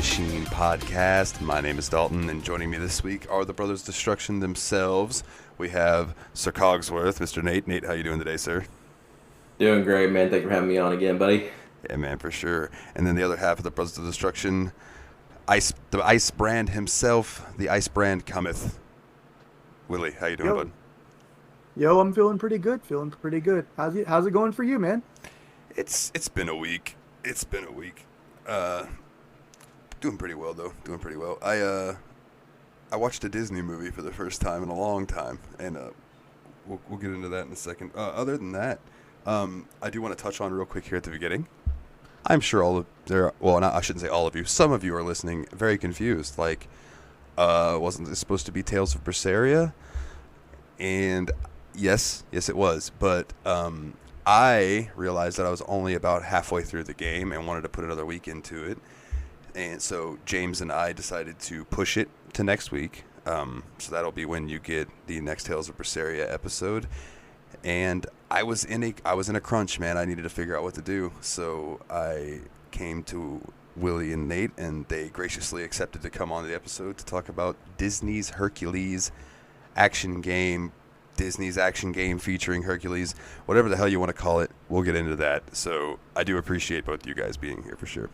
Machine podcast. My name is Dalton, and joining me this week are the Brothers Destruction themselves. We have Sir Cogsworth, Mr. Nate. Nate, how you doing today, sir? Doing great, man. Thank you for having me on again, buddy. Yeah, man, for sure. And then the other half of the Brothers of Destruction, the Ice Brand himself, the Ice Brand cometh. Willie, how you doing, Yo, bud? yo, I'm feeling pretty good. Feeling pretty good. How's it going for you, man? It's been a week. It's been a week. Doing pretty well though. Doing pretty well. I watched a Disney movie for the first time in a long time, and we'll get into that in a second. Other than that, I do want to touch on real quick here at the beginning. I'm sure I shouldn't say all of you. Some of you are listening very confused. Like, wasn't this supposed to be Tales of Berseria? And yes, it was. But I realized that I was only about halfway through the game and wanted to put another week into it. And so James and I decided to push it to next week. So that'll be when you get the next Tales of Berseria episode. And I was in a crunch, man. I needed to figure out what to do. So I came to Willie and Nate, and they graciously accepted to come on the episode to talk about Disney's Hercules action game. Disney's action game featuring Hercules, whatever the hell you want to call it. We'll get into that. So I do appreciate both of you guys being here for sure.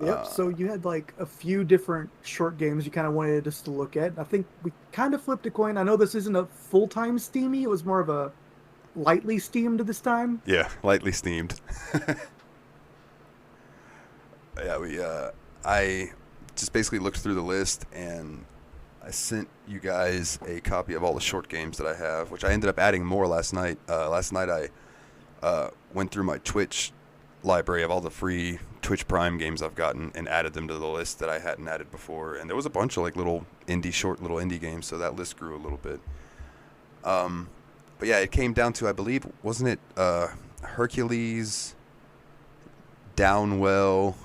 Yep. So you had like a few different short games you kind of wanted us to look at. I think we kind of flipped a coin. I know this isn't a full-time steamy. It was more of a lightly steamed this time. Yeah, lightly steamed. I just basically looked through the list, and I sent you guys a copy of all the short games that I have, which I ended up adding more last night. Last night I went through my Twitch library of all the free Twitch Prime games I've gotten and added them to the list that I hadn't added before. And there was a bunch of like little indie games, so that list grew a little bit. But yeah, it came down to, I believe, wasn't it Hercules, Downwell,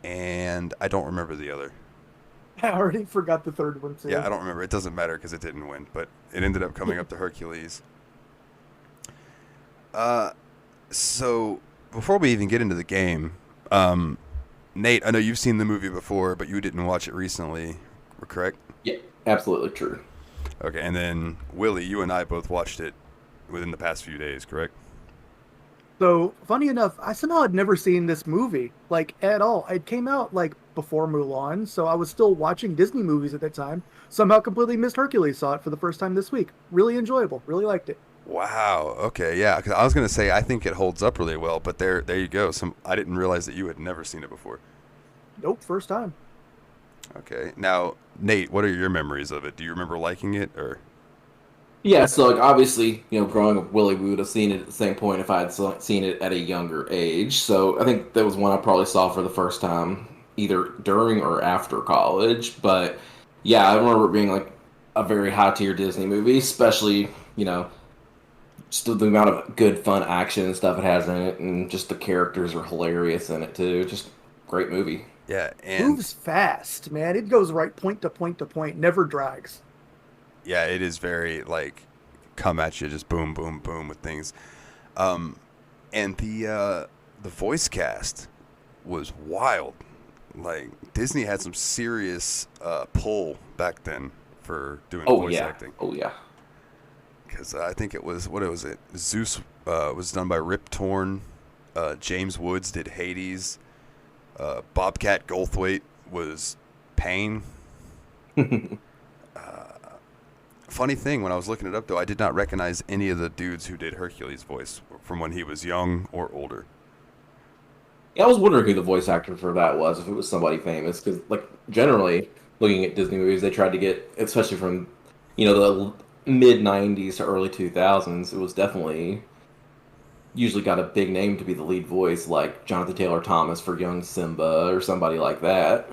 and I don't remember the other. I already forgot the third one too. Yeah, I don't remember. It doesn't matter because it didn't win, but it ended up coming up to Hercules. So before we even get into the game, Nate, I know you've seen the movie before, but you didn't watch it recently, correct? Yeah, absolutely true. Okay, and then Willie, you and I both watched it within the past few days, correct? So funny enough, I somehow had never seen this movie like at all. It came out like before Mulan, so I was still watching Disney movies at that time. Somehow completely missed Hercules. Saw it for the first time this week. Really enjoyable. Really liked it. Wow. Okay. Yeah. Because I was gonna say I think it holds up really well, but there you go. I didn't realize that you had never seen it before. Nope, first time. Okay. Now, Nate, what are your memories of it? Do you remember liking it or? Yeah, so like obviously, growing up, Willie, we would have seen it at the same point if I had seen it at a younger age. So I think that was one I probably saw for the first time, either during or after college. But yeah, I remember it being like a very high tier Disney movie, especially, just the amount of good fun action and stuff it has in it, and just the characters are hilarious in it too. Just great movie. Yeah, and Moves fast, man. It goes right point to point to point. Never drags. yeah, it is very like come at you, just boom, boom, boom with things. And the voice cast was wild. Like Disney had some serious pull back then for doing voice acting. Oh yeah. Because I think it was Zeus was done by Rip Torn. James Woods did Hades. Bobcat Goldthwait was Pain. Funny thing, when I was looking it up, though, I did not recognize any of the dudes who did Hercules' voice from when he was young or older. Yeah, I was wondering who the voice actor for that was, if it was somebody famous, because like generally looking at Disney movies, they tried to get, especially from the mid '90s to early 2000s, it was definitely usually got a big name to be the lead voice, like Jonathan Taylor Thomas for young Simba or somebody like that.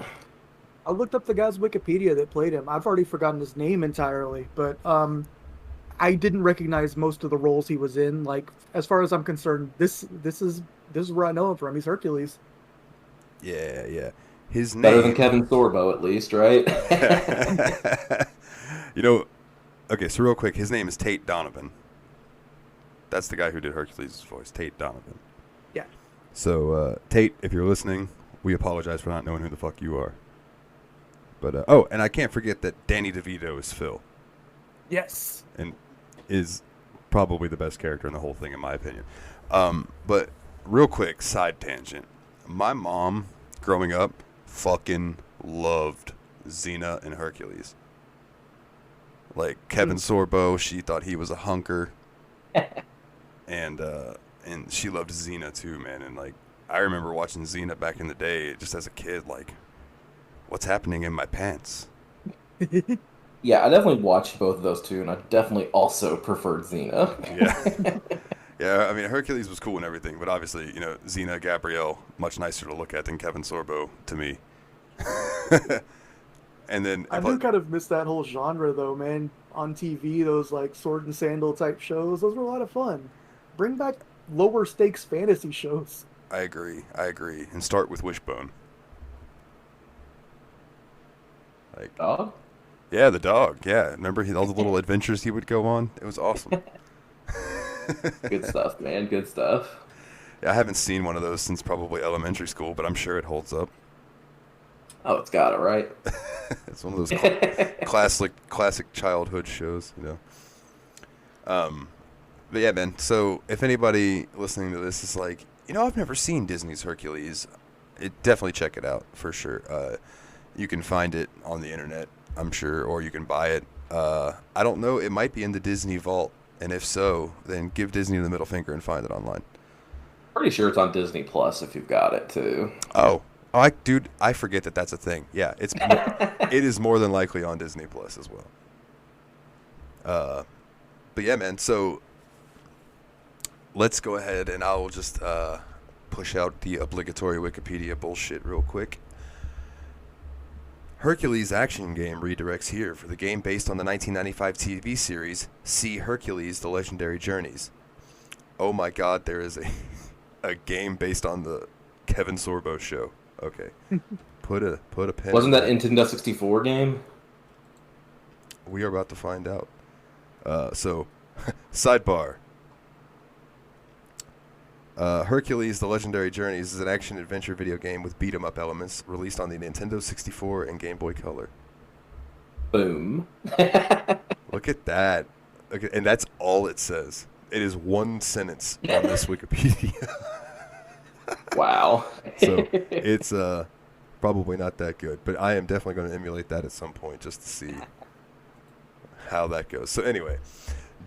I looked up the guy's Wikipedia that played him. I've already forgotten his name entirely, but I didn't recognize most of the roles he was in. Like, as far as I'm concerned, this is where I know him from. He's Hercules. Yeah. His name Better than Kevin Sorbo, at least, right? Okay, so real quick, his name is Tate Donovan. That's the guy who did Hercules' voice, Tate Donovan. Yeah. So, Tate, if you're listening, we apologize for not knowing who the fuck you are. But and I can't forget that Danny DeVito is Phil, Yes. and is probably the best character in the whole thing, in my opinion. But real quick, side tangent. My mom, growing up, fucking loved Xena and Hercules. Like Kevin Sorbo, she thought he was a hunker, and she loved Xena too, man. And like, I remember watching Xena back in the day, just as a kid. Like, what's happening in my pants? Yeah, I definitely watched both of those two, and I definitely also preferred Xena. Yeah. Yeah, I mean, Hercules was cool and everything, but obviously, Xena, Gabrielle, much nicer to look at than Kevin Sorbo to me. And then I do kind of miss that whole genre, though, man. On TV, those like sword and sandal type shows, those were a lot of fun. Bring back lower stakes fantasy shows. I agree, and start with Wishbone. Like, Dog? yeah, the dog. Yeah, remember all the little adventures he would go on? It was awesome. Good stuff, man. Good stuff. Yeah, I haven't seen one of those since probably elementary school, but I'm sure it holds up. Oh, it's got it, right? It's one of those classic childhood shows, But yeah, man. So if anybody listening to this is like, I've never seen Disney's Hercules, definitely check it out for sure. You can find it on the internet, I'm sure, or you can buy it. I don't know. It might be in the Disney Vault, and if so, then give Disney the middle finger and find it online. Pretty sure it's on Disney Plus if you've got it too. Oh, dude, I forget that that's a thing. Yeah, it is more than likely on Disney Plus as well. But yeah, man. So let's go ahead and I'll just push out the obligatory Wikipedia bullshit real quick. Hercules action game redirects here for the game based on the 1995 TV series See Hercules: The Legendary Journeys. Oh my God, there is a game based on the Kevin Sorbo show. Okay, put a pen. Wasn't that Nintendo 64 game? We are about to find out. So, sidebar. Hercules: The Legendary Journeys is an action-adventure video game with beat-em-up elements released on the Nintendo 64 and Game Boy Color. Boom. Look at that. Okay, and that's all it says. It is one sentence on this Wikipedia. Wow. So it's probably not that good, but I am definitely going to emulate that at some point just to see how that goes. So anyway,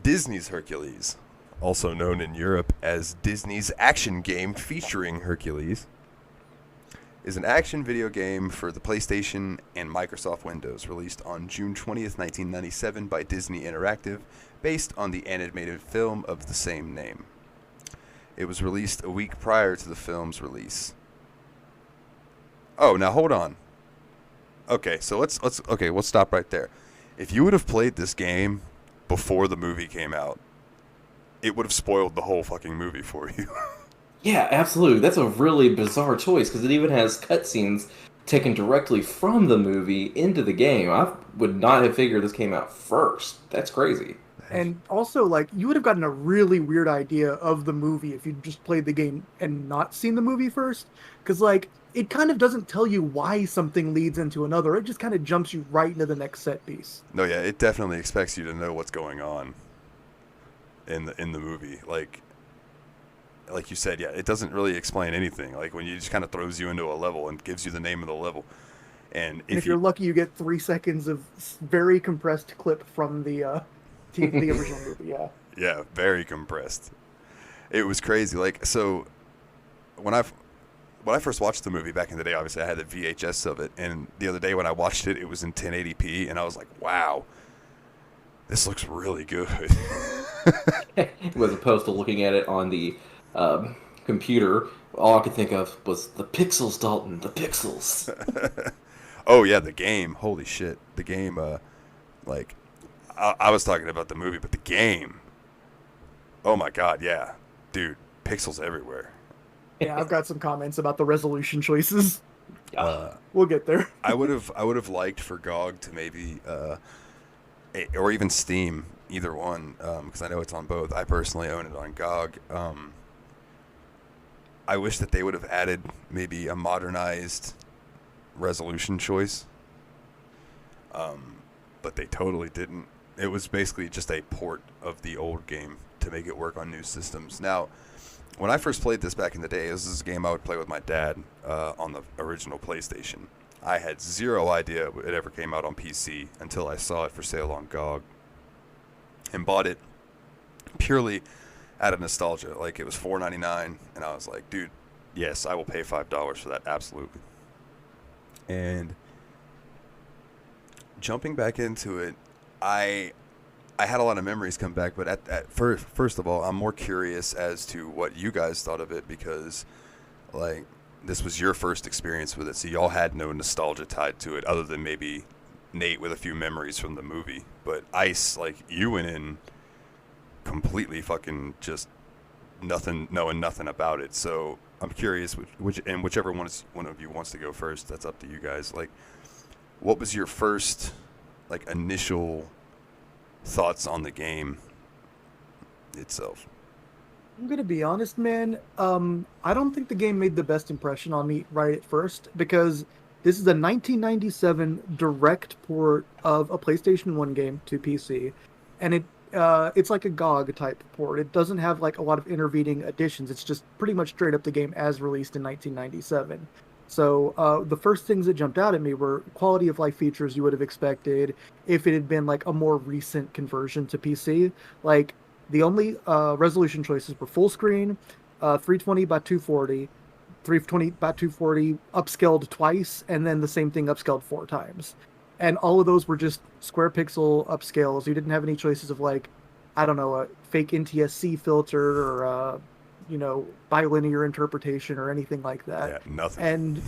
Disney's Hercules, also known in Europe as Disney's action game featuring Hercules, is an action video game for the PlayStation and Microsoft Windows, released on June 20th, 1997 by Disney Interactive, based on the animated film of the same name. It was released a week prior to the film's release. Oh, now hold on. Okay, so let's we'll stop right there. If you would have played this game before the movie came out, it would have spoiled the whole fucking movie for you. Yeah, absolutely. That's a really bizarre choice because it even has cutscenes taken directly from the movie into the game. I would not have figured this came out first. That's crazy. And also, like, you would have gotten a really weird idea of the movie if you just played the game and not seen the movie first. Because, like, it kind of doesn't tell you why something leads into another. It just kind of jumps you right into the next set piece. No, yeah, it definitely expects you to know what's going on in the movie. Like you said, yeah, it doesn't really explain anything. Like, when you just kind of throws you into a level and gives you the name of the level. And if you're lucky, you get 3 seconds of very compressed clip from the original movie, yeah. Yeah, very compressed. It was crazy. Like, so when I first watched the movie back in the day, obviously I had the VHS of it, and the other day when I watched it, it was in 1080p, and I was like, wow, this looks really good. As opposed to looking at it on the computer, all I could think of was the pixels, Dalton, the pixels. Oh, yeah, the game. Holy shit. The game, like... I was talking about the movie, but the game. Oh my God, yeah, dude, pixels everywhere. Yeah, I've got some comments about the resolution choices. We'll get there. I would have liked for GOG to maybe, or even Steam, either one, because I know it's on both. I personally own it on GOG. I wish that they would have added maybe a modernized resolution choice. But they totally didn't. It was basically just a port of the old game to make it work on new systems. Now, when I first played this back in the day, this is a game I would play with my dad on the original PlayStation. I had zero idea it ever came out on PC until I saw it for sale on GOG and bought it purely out of nostalgia. Like, it was $4.99, and I was like, dude, yes, I will pay $5 for that, absolutely. And jumping back into it, I had a lot of memories come back, but at first of all, I'm more curious as to what you guys thought of it, because, like, this was your first experience with it, so y'all had no nostalgia tied to it, other than maybe Nate with a few memories from the movie. But Ice, like, you went in completely fucking just knowing nothing about it. So I'm curious, whichever one of you wants to go first, that's up to you guys. Like, what was your first, like, initial thoughts on the game itself? I'm gonna be honest, man. I don't think the game made the best impression on me right at first, because this is a 1997 direct port of a PlayStation 1 game to PC, and it's like a GOG type port. It doesn't have like a lot of intervening additions. It's just pretty much straight up the game as released in 1997. So the first things that jumped out at me were quality of life features you would have expected if it had been like a more recent conversion to PC. Like, the only resolution choices were full screen, 320 by 240, 320 by 240 upscaled twice, and then the same thing upscaled 4 times. And all of those were just square pixel upscales. You didn't have any choices of, like, I don't know, a fake NTSC filter or bilinear interpretation or anything like that. Yeah, nothing. And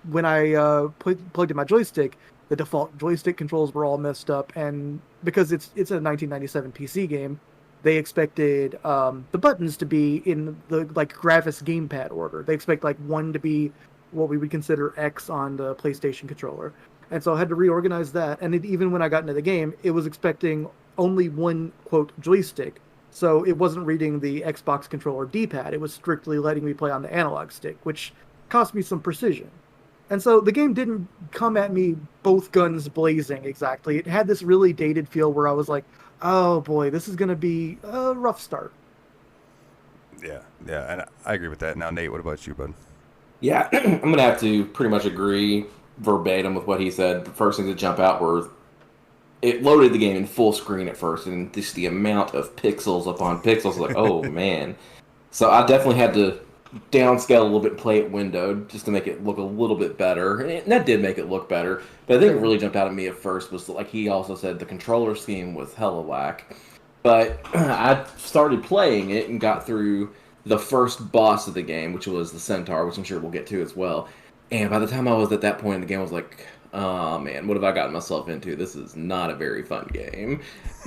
when I plugged in my joystick, the default joystick controls were all messed up, and because it's a 1997 PC game, they expected the buttons to be in the, like, Gravis gamepad order. They expect, like, 1 to be what we would consider X on the PlayStation controller. And so I had to reorganize that. And even when I got into the game, it was expecting only one, quote, joystick. So it wasn't reading the Xbox controller D-pad. It was strictly letting me play on the analog stick, which cost me some precision. And so the game didn't come at me both guns blazing exactly. It had this really dated feel where I was like, oh boy, this is going to be a rough start. Yeah, and I agree with that. Now, Nate, what about you, bud? Yeah, I'm going to have to pretty much agree verbatim with what he said. The first things that jump out were, it loaded the game in full screen at first, and just the amount of pixels upon pixels, like, oh man. So I definitely had to downscale a little bit and play it windowed just to make it look a little bit better. And that did make it look better. But I think what really jumped out at me at first was, like he also said, the controller scheme was hella whack. But I started playing it and got through the first boss of the game, which was the Centaur, which I'm sure we'll get to as well. And by the time I was at that point in the game, I was like, oh man, what have I gotten myself into? This is not a very fun game.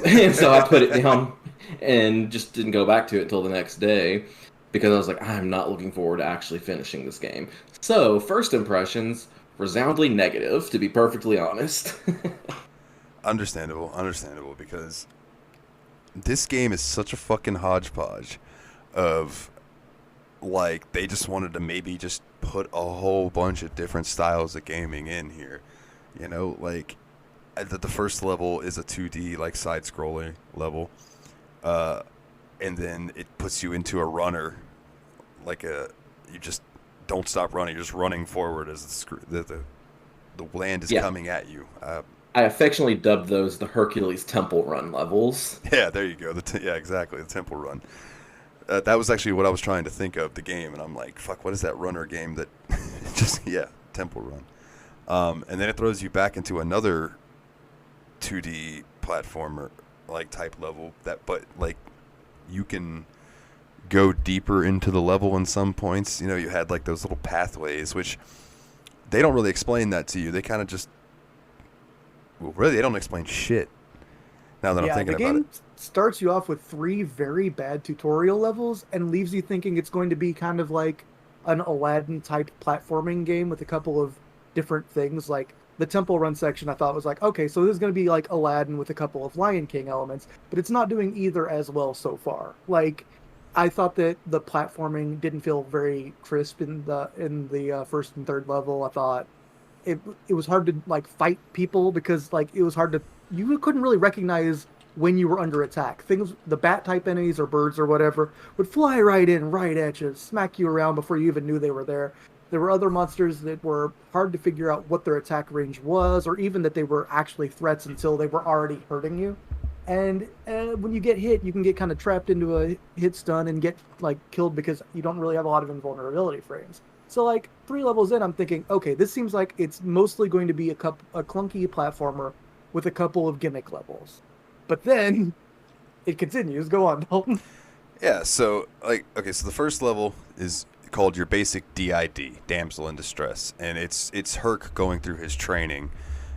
And so I put it down and just didn't go back to it until the next day, because I was like, I'm not looking forward to actually finishing this game. So, first impressions, resoundingly negative, to be perfectly honest. Understandable, because this game is such a fucking hodgepodge of, like, they just wanted to maybe just put a whole bunch of different styles of gaming in here. You know, like, the first level is a 2D, like, side-scrolling level. And then it puts you into a runner, like you just don't stop running. You're just running forward as the land is coming at you. I affectionately dubbed those the Hercules temple run levels. Yeah, there you go. Yeah, exactly, the temple run. That was actually what I was trying to think of, the game, and I'm like, fuck, what is that runner game that temple run. And then it throws you back into another 2D platformer, like, type level, but like, you can go deeper into the level in some points. You know, you had, like, those little pathways, which they don't really explain that to you. They kind of just, well, really, they don't explain shit. Now that I'm thinking about it. The game starts you off with 3 very bad tutorial levels and leaves you thinking it's going to be kind of like an Aladdin-type platforming game with a couple of different things. Like, the Temple Run section I thought was like, okay, so this is going to be like Aladdin with a couple of Lion King elements, but it's not doing either as well so far. Like, I thought that the platforming didn't feel very crisp in the first and third level. I thought it it was hard to like fight people because like it was hard to you couldn't really recognize when you were under attack. Things the bat type enemies or birds or whatever would fly right in, right at you, smack you around before you even knew they were there. There were other monsters that were hard to figure out what their attack range was, or even that they were actually threats until they were already hurting you. And when you get hit, you can get kind of trapped into a hit stun and get like killed because you don't really have a lot of invulnerability frames. So like 3 levels in, I'm thinking, okay, this seems like it's mostly going to be a clunky platformer with a couple of gimmick levels. But then it continues. Go on, Dalton. Yeah, so like okay, so the first level is called your basic DID, damsel in distress, and it's Herc going through his training,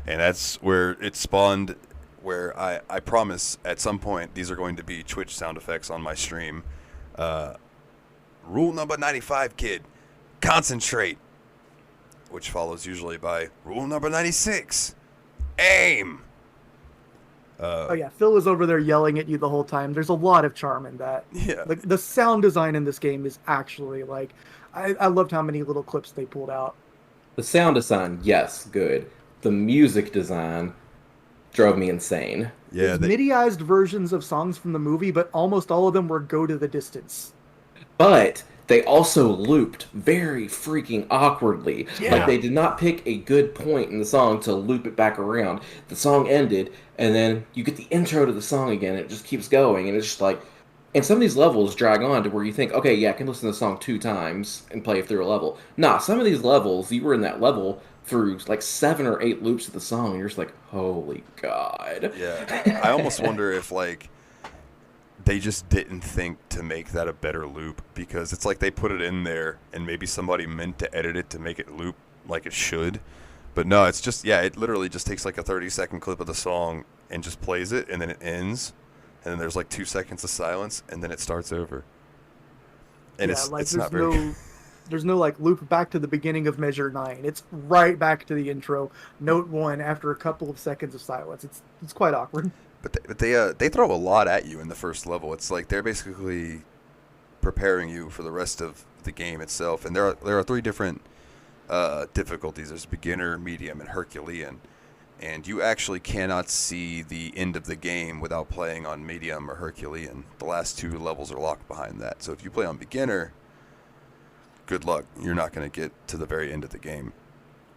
and that's where it spawned. Where I promise at some point these are going to be Twitch sound effects on my stream. Rule number 95, kid, concentrate, which follows usually by rule number 96, aim. Oh yeah, Phil was over there yelling at you the whole time. There's a lot of charm in that. Yeah. Like the sound design in this game is actually like I loved how many little clips they pulled out. The sound design, yes, good. The music design drove me insane. Yeah, MIDI-ized versions of songs from the movie, but almost all of them were "Go to the Distance." But they also looped very freaking awkwardly. Yeah. Like they did not pick a good point in the song to loop it back around. The song ended, and then you get the intro to the song again. And it just keeps going, and it's just like. And some of these levels drag on to where you think, okay, yeah, I can listen to the song 2 times and play through a level. Nah, some of these levels, you were in that level through like 7 or 8 loops of the song, and you're just like, holy god. Yeah, I almost wonder if like they just didn't think to make that a better loop, because it's like they put it in there and maybe somebody meant to edit it to make it loop like it should. But no, it's just, yeah, it literally just takes like a 30-second clip of the song and just plays it, and then it ends, and then there's like 2 seconds of silence, and then it starts over. And yeah, like it's there's not very no there's no like loop back to the beginning of measure 9. It's right back to the intro, note 1 after a couple of seconds of silence. It's quite awkward. But they throw a lot at you in the first level. It's like they're basically preparing you for the rest of the game itself. And there are 3 different difficulties. There's beginner, medium, and Herculean. And you actually cannot see the end of the game without playing on medium or Herculean. The last 2 levels are locked behind that. So if you play on beginner, good luck. You're not going to get to the very end of the game,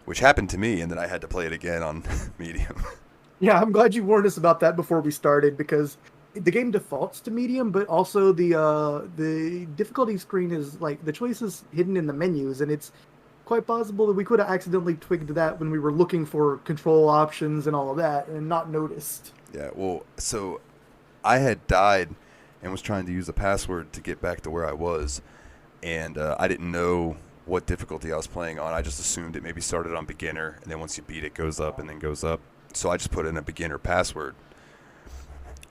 which happened to me, and then I had to play it again on medium. Yeah, I'm glad you warned us about that before we started, because the game defaults to medium, but also the difficulty screen is like the choice is hidden in the menus, and it's quite possible that we could have accidentally twigged that when we were looking for control options and all of that and not noticed. Yeah, well, so I had died and was trying to use a password to get back to where I was, and I didn't know what difficulty I was playing on. I just assumed it maybe started on beginner, and then once you beat it, goes up and then goes up. So I just put in a beginner password.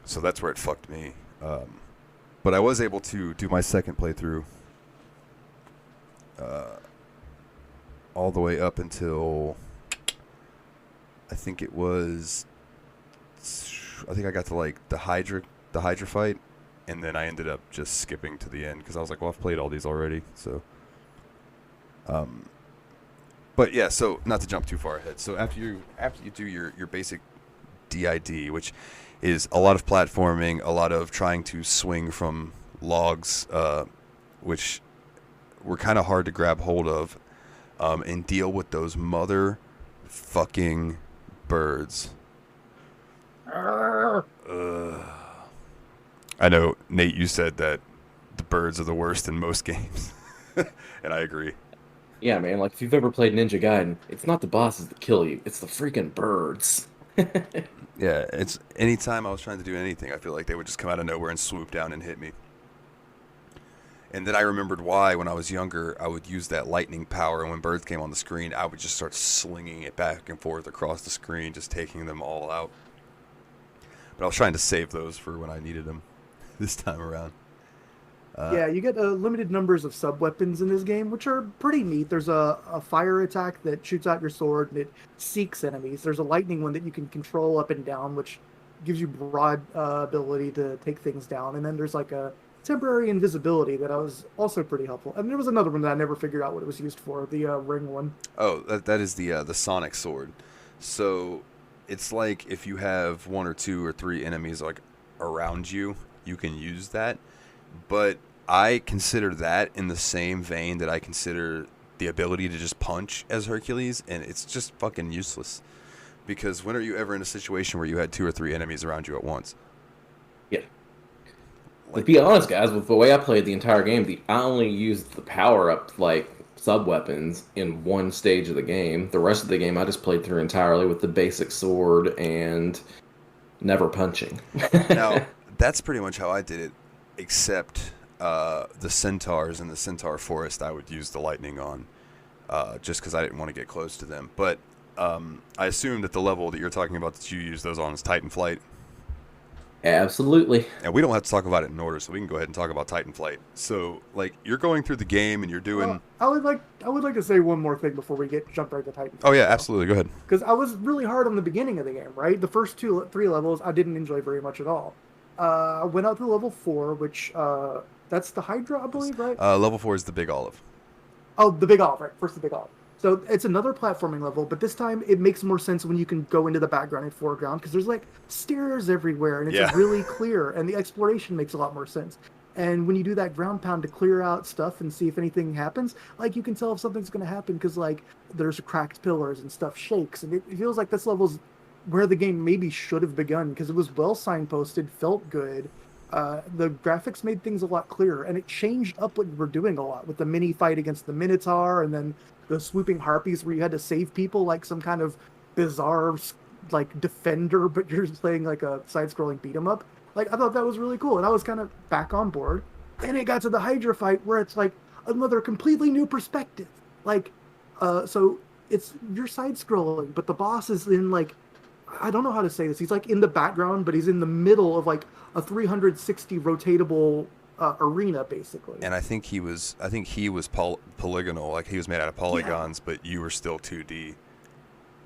So that's where it fucked me. But I was able to do my second playthrough all the way up until I think it was. I think I got to like the Hydra fight, and then I ended up just skipping to the end because I was like, well, I've played all these already. So, but yeah, so not to jump too far ahead. So after you do your basic DID, which is a lot of platforming, a lot of trying to swing from logs, which were kind of hard to grab hold of, and deal with those mother fucking birds. I know, Nate, you said that the birds are the worst in most games, and I agree. Yeah, man, like if you've ever played Ninja Gaiden, it's not the bosses that kill you, it's the freaking birds. Yeah, it's anytime I was trying to do anything, I feel like they would just come out of nowhere and swoop down and hit me. And then I remembered why, when I was younger, I would use that lightning power, and when birds came on the screen, I would just start slinging it back and forth across the screen, just taking them all out. But I was trying to save those for when I needed them this time around. Yeah, you get limited numbers of sub-weapons in this game, which are pretty neat. There's a fire attack that shoots out your sword, and it seeks enemies. There's a lightning one that you can control up and down, which gives you broad ability to take things down. And then there's like a temporary invisibility that I was also pretty helpful. And there was another one that I never figured out what it was used for, the ring one. Oh, that is the Sonic Sword. So it's like if you have one or two or three enemies like around you, you can use that. But I consider that in the same vein that I consider the ability to just punch as Hercules, and it's just fucking useless. Because when are you ever in a situation where you had two or three enemies around you at once? Yeah. To be honest, guys, with the way I played the entire game, I only used the power-up, like, sub-weapons in one stage of the game. The rest of the game I just played through entirely with the basic sword and never punching. Now, that's pretty much how I did it, except the centaurs in the centaur forest I would use the lightning on, just because I didn't want to get close to them. But I assume that the level that you're talking about that you use those on is Titan Flight. Absolutely. And we don't have to talk about it in order, so we can go ahead and talk about Titan Flight. So, like, you're going through the game and you're doing. I would like to say one more thing before we jump right to Titan. Oh yeah, absolutely. Go ahead. Because I was really hard on the beginning of the game, right? The first three levels I didn't enjoy very much at all. I went out to level 4, which that's the Hydra, I believe, right? Level 4 is the Big Olive. Oh, the Big Olive, right? First the Big Olive. So it's another platforming level, but this time it makes more sense when you can go into the background and foreground because there's like stairs everywhere and it's really clear and the exploration makes a lot more sense. And when you do that ground pound to clear out stuff and see if anything happens, like you can tell if something's going to happen because like there's cracked pillars and stuff shakes. And it feels like this level's where the game maybe should have begun because it was well signposted, felt good. The graphics made things a lot clearer and it changed up what we're doing a lot with the mini fight against the Minotaur and then the swooping harpies where you had to save people like some kind of bizarre like defender, but you're just playing like a side-scrolling beat 'em up. Like I thought that was really cool, and I was kind of back on board. Then it got to the Hydra fight where it's like another completely new perspective. Like, so you're side-scrolling, but the boss is in like I don't know how to say this. He's like in the background, but he's in the middle of like a 360 rotatable arena basically. And I think he was polygonal, like he was made out of polygons, but you were still 2D.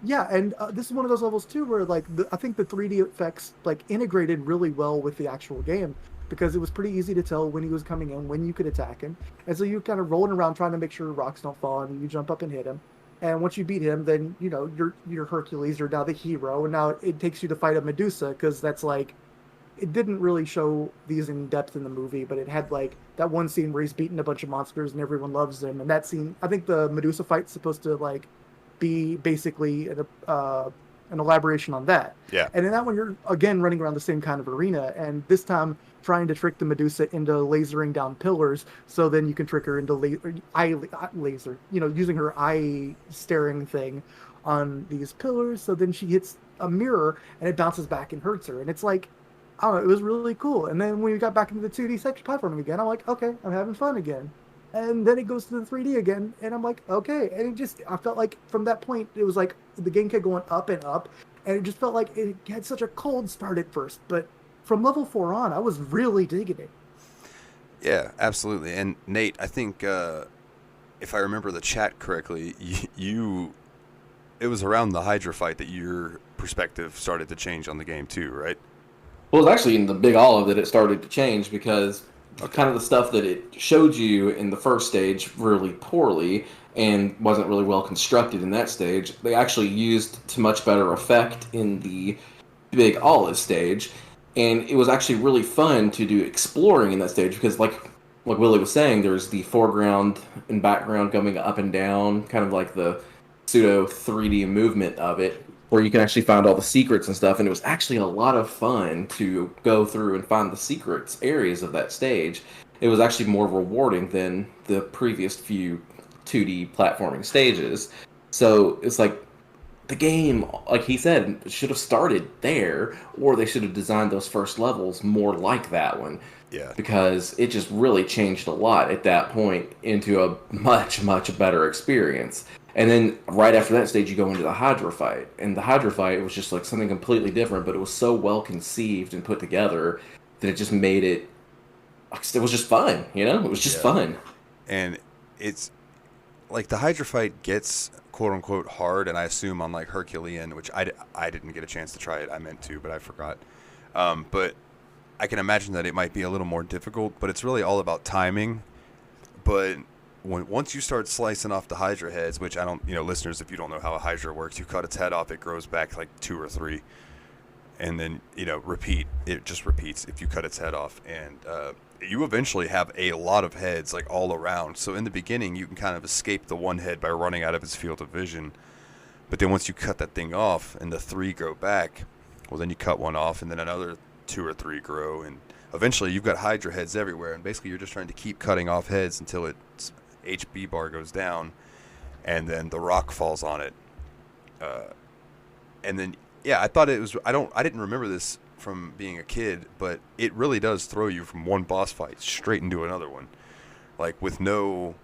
Yeah, and this is one of those levels too where like I think the 3D effects like integrated really well with the actual game because it was pretty easy to tell when he was coming in, when you could attack him, and so you're kind of rolling around trying to make sure rocks don't fall and you jump up and hit him. And once you beat him, then you know you're Hercules, you're now the hero, and now it takes you to fight a Medusa because that's like. It didn't really show these in depth in the movie, but it had like that one scene where he's beating a bunch of monsters and everyone loves him. And that scene, I think the Medusa fight's supposed to like be basically an elaboration on that. Yeah. And in that one, you're again running around the same kind of arena, and this time trying to trick the Medusa into lasering down pillars, so then you can trick her into laser, you know, using her eye staring thing on these pillars. So then she hits a mirror and it bounces back and hurts her, and it's like. I don't know, it was really cool. And then when we got back into the 2D section platforming again, I'm like, okay, I'm having fun again. And then it goes to the 3D again, and I'm like, okay. And I felt like from that point, it was like the game kept going up and up, and it just felt like it had such a cold start at first. But from level 4 on, I was really digging it. Yeah, absolutely. And Nate, I think if I remember the chat correctly, it was around the Hydra fight that your perspective started to change on the game too, right? Well, it was actually in the Big Olive that it started to change because kind of the stuff that it showed you in the first stage really poorly and wasn't really well constructed in that stage, they actually used to much better effect in the Big Olive stage. And it was actually really fun to do exploring in that stage because like Willie was saying, there's the foreground and background going up and down, kind of like the pseudo 3D movement of it, where you can actually find all the secrets and stuff, and it was actually a lot of fun to go through and find the secrets areas of that stage. It was actually more rewarding than the previous few 2D platforming stages. So it's like the game, like he said, should have started there, or they should have designed those first levels more like that one. Yeah. Because it just really changed a lot at that point into a much, much better experience. And then right after that stage, you go into the Hydra fight. And the Hydra fight was just like something completely different, but it was so well conceived and put together that it just made it was just fun, you know? It was just fun. And it's like the Hydra fight gets quote unquote hard, and I assume on like Herculean, which I didn't get a chance to try it. I meant to, but I forgot. But I can imagine that it might be a little more difficult, but it's really all about timing. But once you start slicing off the Hydra heads, which I don't, listeners, if you don't know how a Hydra works, you cut its head off, it grows back like 2 or 3, and then repeat. It just repeats if you cut its head off, and you eventually have a lot of heads like all around. So in the beginning, you can kind of escape the one head by running out of its field of vision. But then once you cut that thing off and the 3 grow back, well, then you cut one off, and then another 2 or 3 grow, and eventually you've got Hydra heads everywhere, and basically you're just trying to keep cutting off heads until its HB bar goes down, and then the rock falls on it. And then, yeah, I thought it was, I didn't remember this from being a kid, but it really does throw you from one boss fight straight into another one, like with no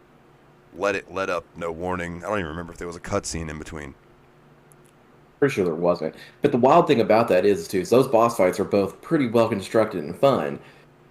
let up, no warning. I don't even remember if there was a cutscene in between. Pretty sure there wasn't. But the wild thing about that is those boss fights are both pretty well constructed and fun.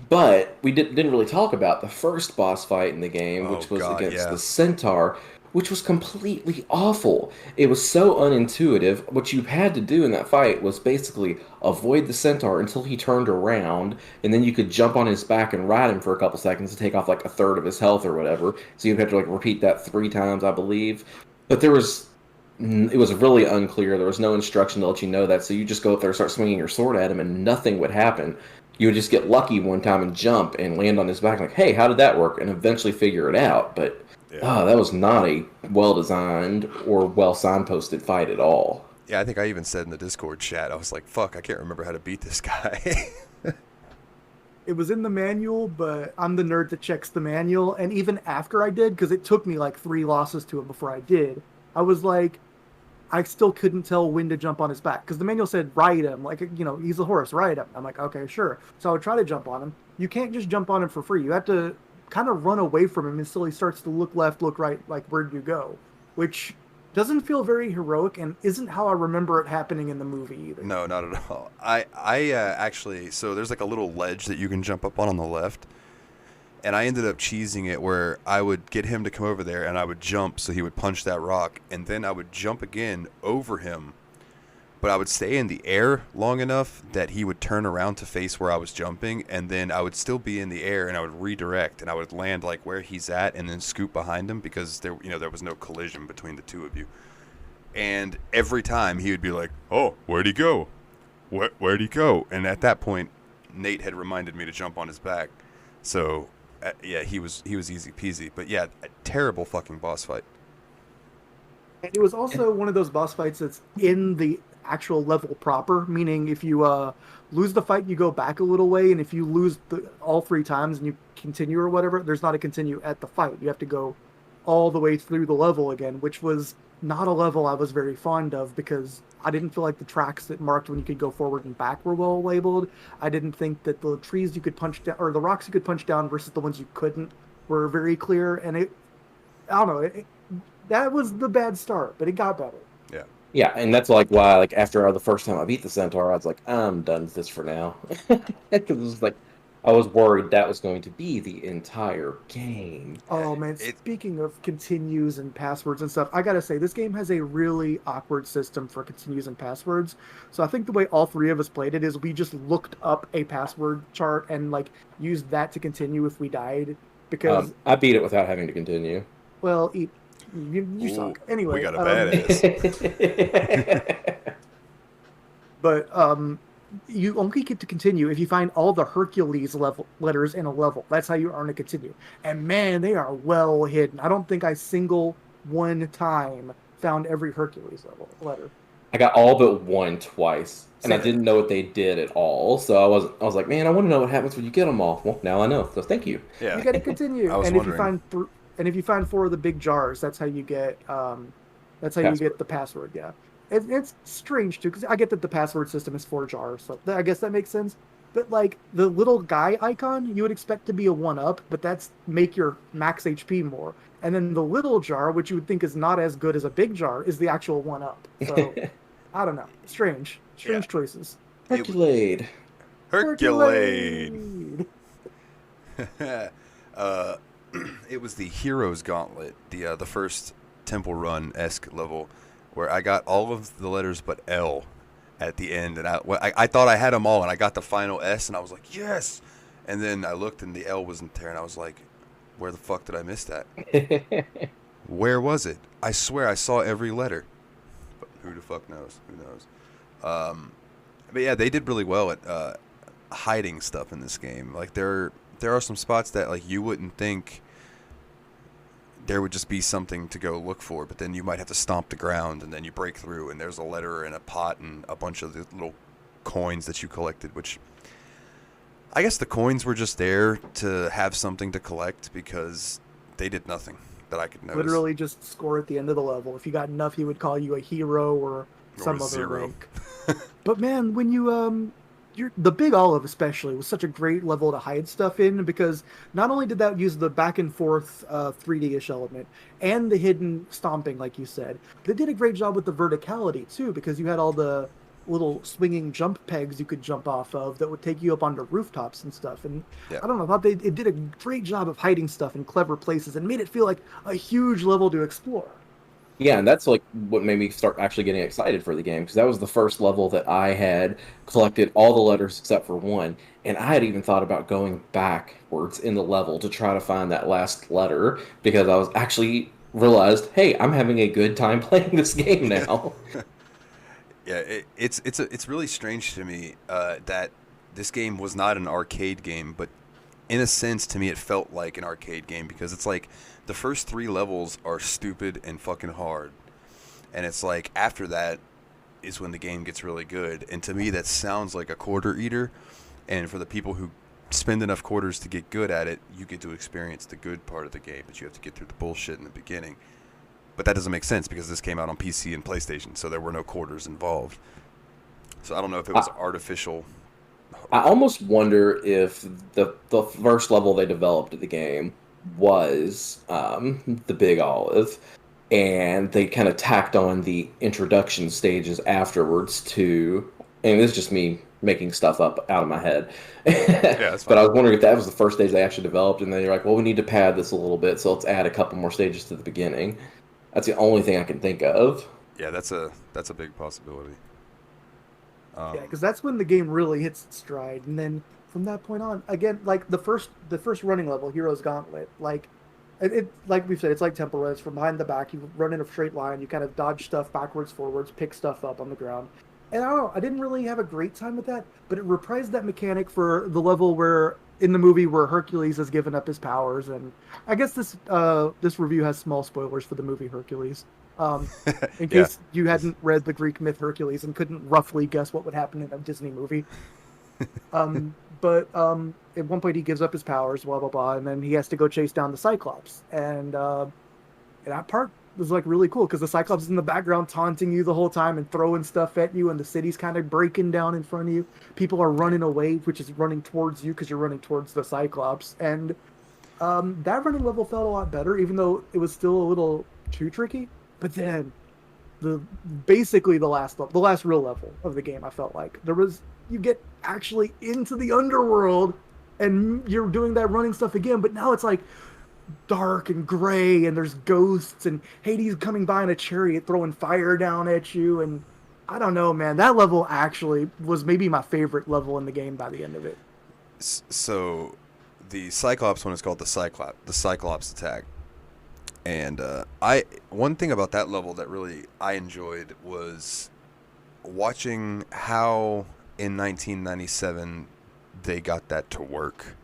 But we didn't really talk about the first boss fight in the game, which was against the Centaur, which was completely awful. It was so unintuitive. What you had to do in that fight was basically avoid the Centaur until he turned around, and then you could jump on his back and ride him for a couple seconds to take off like a third of his health or whatever. So you'd have to like repeat that 3 times, I believe. But it was really unclear. There was no instruction to let you know that. So you just go up there and start swinging your sword at him, and nothing would happen. You would just get lucky one time and jump and land on his back like, hey, how did that work? And eventually figure it out. But that was not a well-designed or well-signposted fight at all. Yeah, I think I even said in the Discord chat, I was like, fuck, I can't remember how to beat this guy. It was in the manual, but I'm the nerd that checks the manual. And even after I did, because it took me like 3 losses to it before I did, I was like, I still couldn't tell when to jump on his back. Because the manual said, ride him. Like, he's a horse, ride him. I'm like, okay, sure. So I would try to jump on him. You can't just jump on him for free. You have to kind of run away from him until he starts to look left, look right, like, where'd you go? Which doesn't feel very heroic and isn't how I remember it happening in the movie either. No, not at all. I actually, so there's like a little ledge that you can jump up on the left. And I ended up cheesing it where I would get him to come over there and I would jump so he would punch that rock. And then I would jump again over him. But I would stay in the air long enough that he would turn around to face where I was jumping. And then I would still be in the air and I would redirect. And I would land like where he's at and then scoop behind him because there was no collision between the two of you. And every time he would be like, oh, where'd he go? Where'd he go? And at that point, Nate had reminded me to jump on his back. So... yeah, he was easy peasy, but yeah, a terrible fucking boss fight. And it was also one of those boss fights that's in the actual level proper, meaning if you lose the fight, you go back a little way, and if you lose all 3 times and you continue or whatever, there's not a continue at the fight. You have to go all the way through the level again, which was not a level I was very fond of because I didn't feel like the tracks that marked when you could go forward and back were well labeled. I didn't think that the trees you could punch down, or the rocks you could punch down versus the ones you couldn't, were very clear. And I don't know, that was the bad start, but it got better. Yeah. Yeah, and that's like why, like after the first time I beat the Centaur, I was like, I'm done with this for now. Because it was like, I was worried that was going to be the entire game. Oh man, speaking of continues and passwords and stuff, I gotta say, this game has a really awkward system for continues and passwords. So I think the way all 3 of us played it is we just looked up a password chart and like used that to continue if we died. Because I beat it without having to continue. Well, you suck. Anyway. We got a badass. But you only get to continue if you find all the Hercules letters in a level. That's how you earn a continue. And man, they are well hidden. I don't think I single one time found every Hercules letter. I got all but one twice, and I didn't know what they did at all. So I was like, man, I want to know what happens when you get them all. Well, now I know. So thank you. Yeah, you got to continue. I was wondering. If you find 4 of the big jars, that's how you get. You get the password. Yeah. It's strange too, because I get that the password system is 4 jars, so I guess that makes sense. But like the little guy icon, you would expect to be a 1-up, but that's make your max HP more. And then the little jar, which you would think is not as good as a big jar, is the actual 1-up. So I don't know. Strange choices. Hercules. It was the Hero's Gauntlet, the first Temple Run-esque level, where I got all of the letters but L, at the end, and I thought I had them all, and I got the final S, and I was like, yes. And then I looked, and the L wasn't there, and I was like, where the fuck did I miss that? Where was it? I swear I saw every letter. But who the fuck knows? Who knows? But yeah, they did really well at hiding stuff in this game. Like there are some spots that like you wouldn't think there would just be something to go look for, but then you might have to stomp the ground, and then you break through, and there's a letter and a pot and a bunch of the little coins that you collected, which I guess the coins were just there to have something to collect because they did nothing that I could notice. Literally just score at the end of the level. If you got enough, he would call you a hero or some other zero. rank. But man, when you the Big Olive especially was such a great level to hide stuff in, because not only did that use the back and forth 3D-ish element and the hidden stomping, like you said, they did a great job with the verticality too, because you had all the little swinging jump pegs you could jump off of that would take you up onto rooftops and stuff. And yeah. I don't know, I thought it did a great job of hiding stuff in clever places and made it feel like a huge level to explore. Yeah, and that's like what made me start actually getting excited for the game, because that was the first level that I had collected all the letters except for one, and I had even thought about going backwards in the level to try to find that last letter, because I was actually realized, hey, I'm having a good time playing this game now. Yeah, it's really strange to me that this game was not an arcade game, but in a sense, to me, it felt like an arcade game, because it's like the first 3 levels are stupid and fucking hard, and it's like after that is when the game gets really good. And to me, that sounds like a quarter eater. And for the people who spend enough quarters to get good at it, you get to experience the good part of the game, but you have to get through the bullshit in the beginning. But that doesn't make sense because this came out on PC and PlayStation, so there were no quarters involved. So I don't know if it was artificial. I almost wonder if the first level they developed of the game was the Big Olive, and they kind of tacked on the introduction stages afterwards to, and this is just me making stuff up out of my head. Yeah, but I was wondering if that was the first stage they actually developed, and then you're like, well, we need to pad this a little bit, so let's add a couple more stages to the beginning. That's the only thing I can think of. Yeah, that's a big possibility. Yeah, because that's when the game really hits its stride, and then from that point on, again, like the first running level, Hero's Gauntlet, like it like we've said, it's like Temple Run. It's from behind the back. You run in a straight line. You kind of dodge stuff backwards, forwards, pick stuff up on the ground. And I don't know, I didn't really have a great time with that, but it reprised that mechanic for the level where in the movie where Hercules has given up his powers. And I guess this review has small spoilers for the movie Hercules. In case you hadn't read the Greek myth Hercules and couldn't roughly guess what would happen in a Disney movie. But at one point he gives up his powers, blah, blah, blah, and then he has to go chase down the Cyclops. And that part was like really cool because the Cyclops is in the background taunting you the whole time and throwing stuff at you, and the city's kind of breaking down in front of you. People are running away, which is running towards you because you're running towards the Cyclops. And that running level felt a lot better, even though it was still a little too tricky. But then basically the last real level of the game, I felt like you get actually into the underworld and you're doing that running stuff again, but now it's like dark and gray and there's ghosts and Hades coming by in a chariot throwing fire down at you. And I don't know, man, that level actually was maybe my favorite level in the game by the end of it. So the Cyclops one is called the Cyclops attack. And one thing about that level that really I enjoyed was watching how in 1997 they got that to work.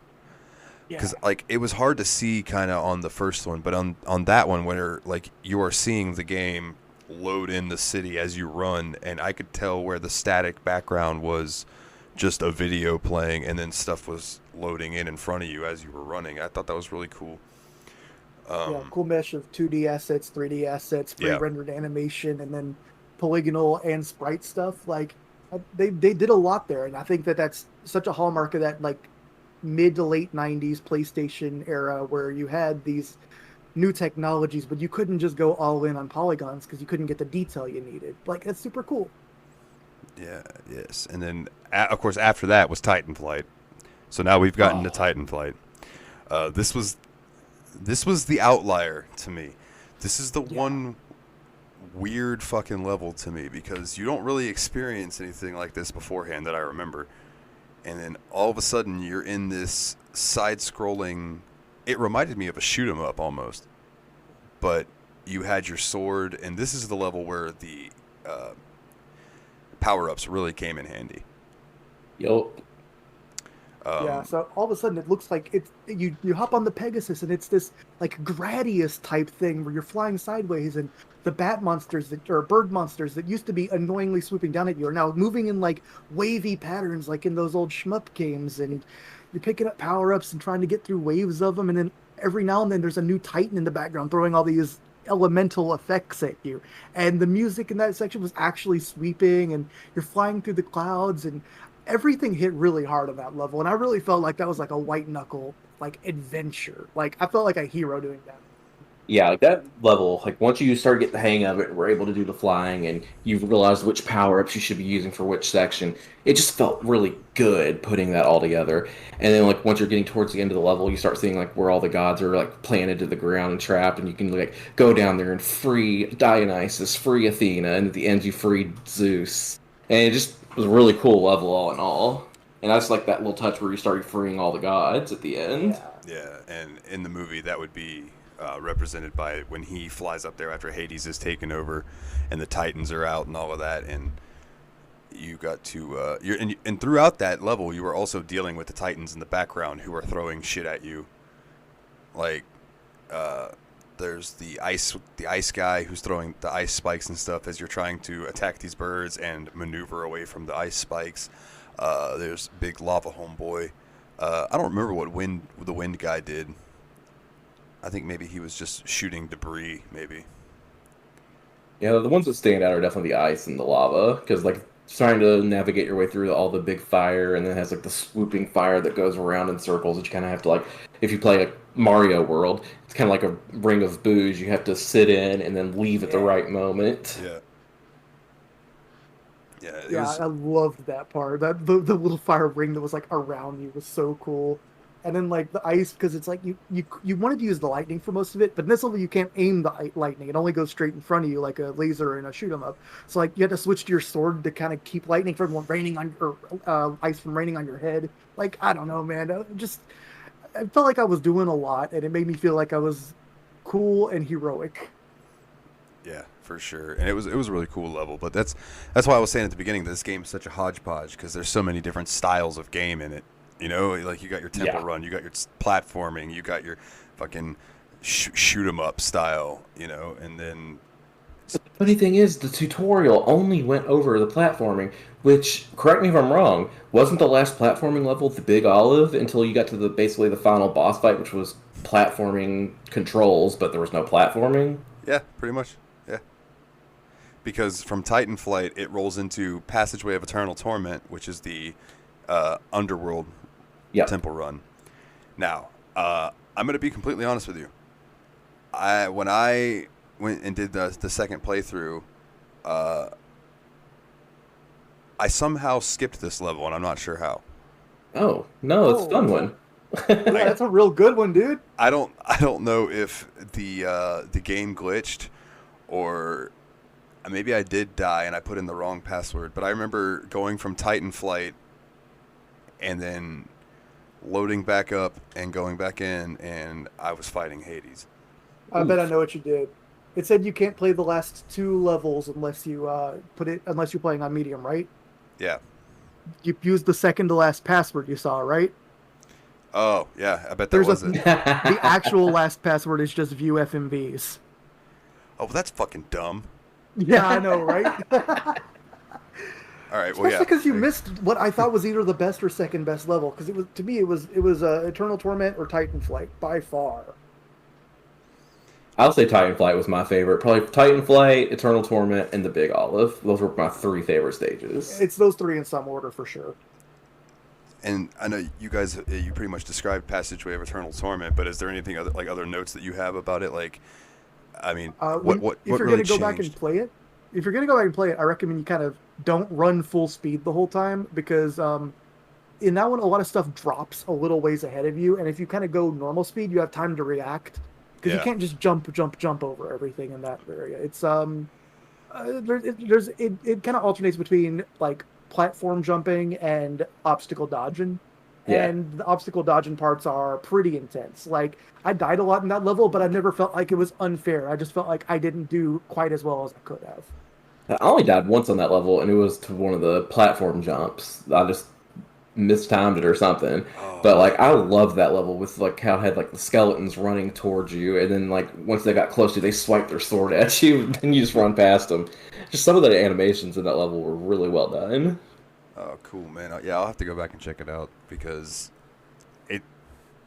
Because like it was hard to see kind of on the first one, but on that one where like you are seeing the game load in the city as you run, and I could tell where the static background was just a video playing and then stuff was loading in front of you as you were running. I thought that was really cool. Cool mesh of 2D assets, 3D assets, pre-rendered animation, and then polygonal and sprite stuff. Like they did a lot there, and I think that's such a hallmark of that like mid to late 90s PlayStation era where you had these new technologies, but you couldn't just go all in on polygons because you couldn't get the detail you needed. Like that's super cool. Yeah. Yes. And then of course after that was Titanflight. So now we've gotten to Titanflight. This was the outlier to me. This is the one weird fucking level to me because you don't really experience anything like this beforehand that I remember. And then all of a sudden you're in this side-scrolling. It reminded me of a shoot 'em up almost, but you had your sword, and this is the level where the power-ups really came in handy. Yup. Yeah, so all of a sudden it looks like you hop on the Pegasus and it's this like Gradius type thing where you're flying sideways and the bat monsters that or bird monsters that used to be annoyingly swooping down at you are now moving in like wavy patterns like in those old shmup games, and you're picking up power-ups and trying to get through waves of them, and then every now and then there's a new Titan in the background throwing all these elemental effects at you, and the music in that section was actually sweeping, and you're flying through the clouds, and everything hit really hard on that level, and I really felt like that was like a white knuckle like adventure. Like I felt like a hero doing that. Yeah, like that level, like once you start to get the hang of it and we're able to do the flying and you've realized which power-ups you should be using for which section, it just felt really good putting that all together. And then like once you're getting towards the end of the level, you start seeing like where all the gods are like planted to the ground and trapped, and you can like go down there and free Dionysus, free Athena, and at the end you freed Zeus. And it just was a really cool level all in all. And that's like that little touch where you started freeing all the gods at the end. Yeah, and in the movie that would be represented by when he flies up there after Hades is taken over, and the Titans are out and all of that, and you got to and throughout that level you were also dealing with the Titans in the background who are throwing shit at you. Like there's the ice guy who's throwing the ice spikes and stuff as you're trying to attack these birds and maneuver away from the ice spikes. There's big lava homeboy. I don't remember what the wind guy did. I think maybe he was just shooting debris, maybe. Yeah, the ones that stand out are definitely the ice and the lava, because like trying to navigate your way through all the big fire, and then it has like the swooping fire that goes around in circles that you kind of have to like, if you play like Mario World, it's kind of like a ring of booze. You have to sit in and then leave at the right moment. Yeah. Yeah, I loved that part. That the little fire ring that was like around you was so cool. And then like the ice, because it's like you wanted to use the lightning for most of it, but in this level you can't aim the lightning. It only goes straight in front of you like a laser in a shoot 'em up. So like you had to switch to your sword to kind of keep lightning from raining on or ice from raining on your head. Like I don't know, man. I felt like I was doing a lot, and it made me feel like I was cool and heroic. Yeah, for sure. And it was a really cool level, but that's why I was saying at the beginning that this game is such a hodgepodge, because there's so many different styles of game in it. You know, like you got your temple run, you got your platforming, you got your fucking shoot 'em up style, you know, and then. But the funny thing is, the tutorial only went over the platforming, which, correct me if I'm wrong, wasn't the last platforming level the Big Olive until you got to basically the final boss fight, which was platforming controls, but there was no platforming? Yeah, pretty much. Yeah. Because from Titan Flight, it rolls into Passageway of Eternal Torment, which is the underworld temple run. Now, I'm going to be completely honest with you. When I went and did the second playthrough, I somehow skipped this level, and I'm not sure how. Oh, no, it's a fun one. Yeah, that's a real good one, dude. I don't know if the game glitched, or maybe I did die and I put in the wrong password. But I remember going from Titan Flight and then loading back up and going back in, and I was fighting Hades. I bet I know what you did. It said you can't play the last 2 levels unless you unless you're playing on medium, right? Yeah. You used the second to last password you saw, right? Oh, yeah, I bet that was it. The actual last password is just view FMVs. Oh, well, that's fucking dumb. Yeah, I know, right? All right, well, especially because you missed what I thought was either the best or second best level. Because it was, to me, it was Eternal Torment or Titan Flight by far. I'll say Titan Flight was my favorite. Probably Titan Flight, Eternal Torment, and the Big Olive. Those were my 3 favorite stages. It's those 3 in some order for sure. And I know you guys, you pretty much described Passageway of Eternal Torment, but is there anything other notes that you have about it? Like, I mean, what if you're really going to go back and play it, I recommend you kind of don't run full speed the whole time, because in that one a lot of stuff drops a little ways ahead of you, and if you kind of go normal speed, you have time to react, because you can't just jump over everything in that area. It's It kind of alternates between like platform jumping and obstacle dodging, Yeah. and the obstacle dodging parts are pretty intense. Like I died a lot in that level, but I never felt like it was unfair. I just felt like I didn't do quite as well as I could have. I only died once on that level, and it was to one of the platform jumps. I just mistimed it or something. Oh But like, man. I loved that level with like how it had like the skeletons running towards you, and then like once they got close to you, they swipe their sword at you, and you just run past them. Just some of the animations in that level were really well done. Oh, cool, man. Yeah, I'll have to go back and check it out because it.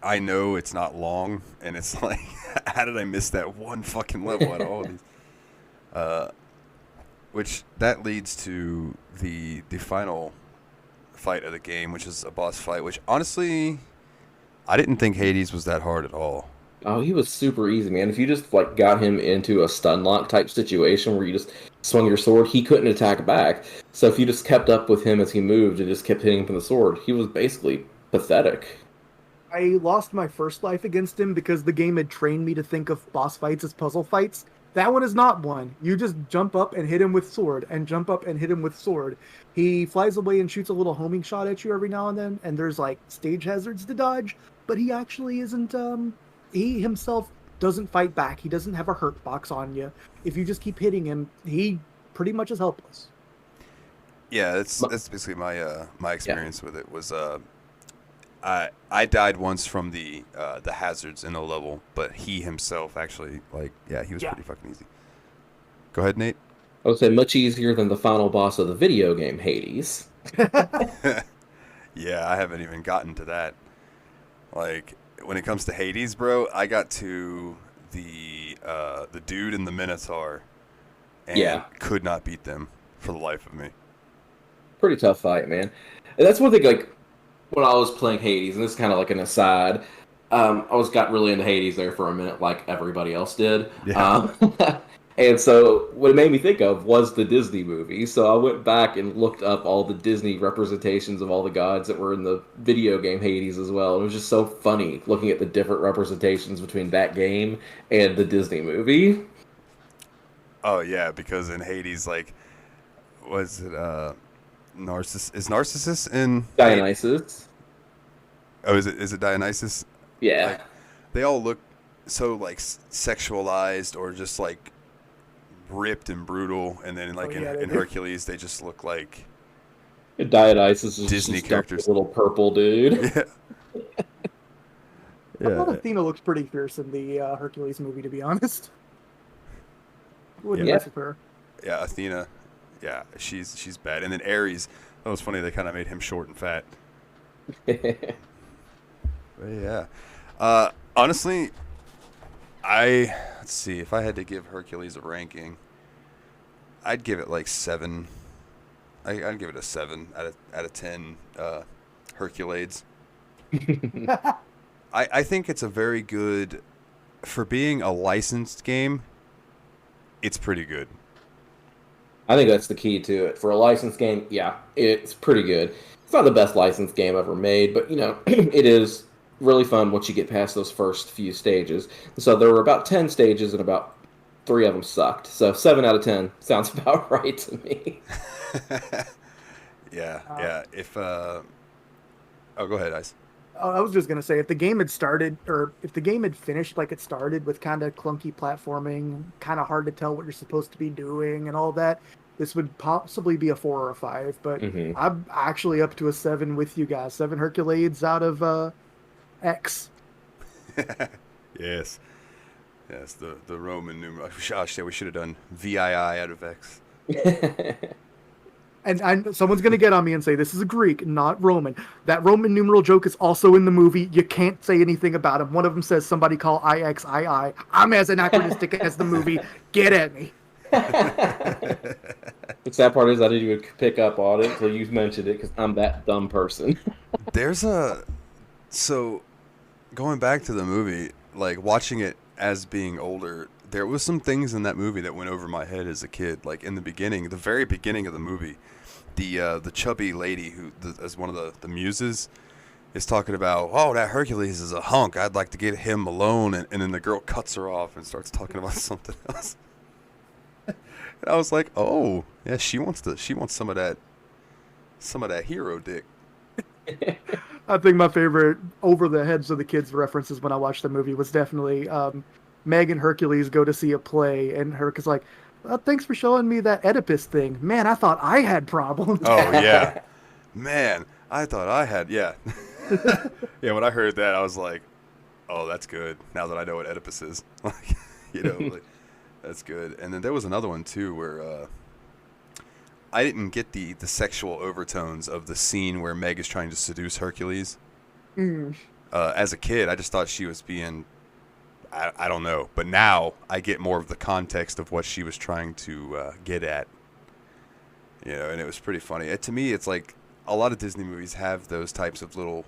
I know it's not long, and it's like, how did I miss that one fucking level out of all these? Uh, which that leads to the final fight of the game, which is a boss fight. Which honestly, I didn't think Hades was that hard at all. Oh, he was super easy, man. If you just like got him into a stun lock type situation where you just swung your sword, he couldn't attack back. So if you just kept up with him as he moved and just kept hitting him with the sword, he was basically pathetic. I lost my first life against him because the game had trained me to think of boss fights as puzzle fights. That one is not one. You just jump up and hit him with sword, and jump up and hit him with sword. He flies away and shoots a little homing shot at you every now and then, and there's like stage hazards to dodge, but he actually isn't. He himself doesn't fight back. He doesn't have a hurt box on you. If you just keep hitting him, he pretty much is helpless. Yeah, that's basically my experience with it was I died once from the hazards in the level, but he himself actually he was Yeah. pretty fucking easy. Go ahead, Nate. I would say much easier than the final boss of the video game Hades. Yeah, I haven't even gotten to that. Like when it comes to Hades, bro, I got to the dude in the Minotaur and Yeah. could not beat them for the life of me. Pretty tough fight, man. And that's one thing, like, when I was playing Hades, and this is kind of like an aside, got really into Hades there for a minute, like everybody else did. Yeah. And so what it made me think of was the Disney movie. So I went back and looked up all the Disney representations of all the gods that were in the video game Hades as well. It was just so funny looking at the different representations between that game and the Disney movie. Oh yeah, because in Hades, like, was it Narcissus? Is Narcissus in Dionysus. Oh, is it Dionysus? Yeah. Like, they all look so like sexualized or just like ripped and brutal, and then like in Hercules, they just look like Dionysus is Disney just characters. a little purple dude. Yeah. I thought Yeah. Athena looks pretty fierce in the Hercules movie, to be honest. Wouldn't Yeah. mess with her. Yeah, Athena. Yeah, she's bad. And then Ares, that was funny. They kind of made him short and fat. But yeah. Honestly, let's see. If I had to give Hercules a ranking, I'd give it like 7. I'd give it a 7 out of 10. Hercules. I think it's a very good, for being a licensed game. It's pretty good. I think that's the key to it. For a licensed game, yeah, it's pretty good. It's not the best licensed game ever made, but it is really fun once you get past those first few stages. So there were about 10 stages and about 3 of them sucked. So 7 out of 10 sounds about right to me. Yeah. Oh, go ahead, Ice. I was just gonna say, if the game had started, or if the game had finished like it started with kind of clunky platforming, kind of hard to tell what you're supposed to be doing, and all that, this would possibly be a 4 or a 5. But I'm actually up to a 7 with you guys. 7 Hercules out of X. Yes, the Roman numeral. Oh shit, we should have done VII out of X. And someone's going to get on me and say, this is a Greek, not Roman. That Roman numeral joke is also in the movie. You can't say anything about him. One of them says, somebody call IXII. I'm as anachronistic as the movie. Get at me. The sad part is I didn't even pick up on it until you mentioned it because I'm that dumb person. So going back to the movie, like watching it as being older, there was some things in that movie that went over my head as a kid. Like in the beginning, the very beginning of the movie, the chubby lady who as one of the muses is talking about, oh, that Hercules is a hunk. I'd like to get him alone, and then the girl cuts her off and starts talking about something else. And I was like, oh, yeah, she wants some of that hero dick. I think my favorite over the heads of the kids references when I watched the movie was definitely Meg and Hercules go to see a play, and Hercules like, thanks for showing me that Oedipus thing. Man, I thought I had problems. Oh yeah, man, I thought I had yeah. Yeah, when I heard that, I was like, oh, that's good. Now that I know what Oedipus is, like, like, that's good. And then there was another one too where I didn't get the sexual overtones of the scene where Meg is trying to seduce Hercules. Mm. As a kid, I just thought she was being, I don't know. But now I get more of the context of what she was trying to get at. And it was pretty funny. To me, it's like a lot of Disney movies have those types of little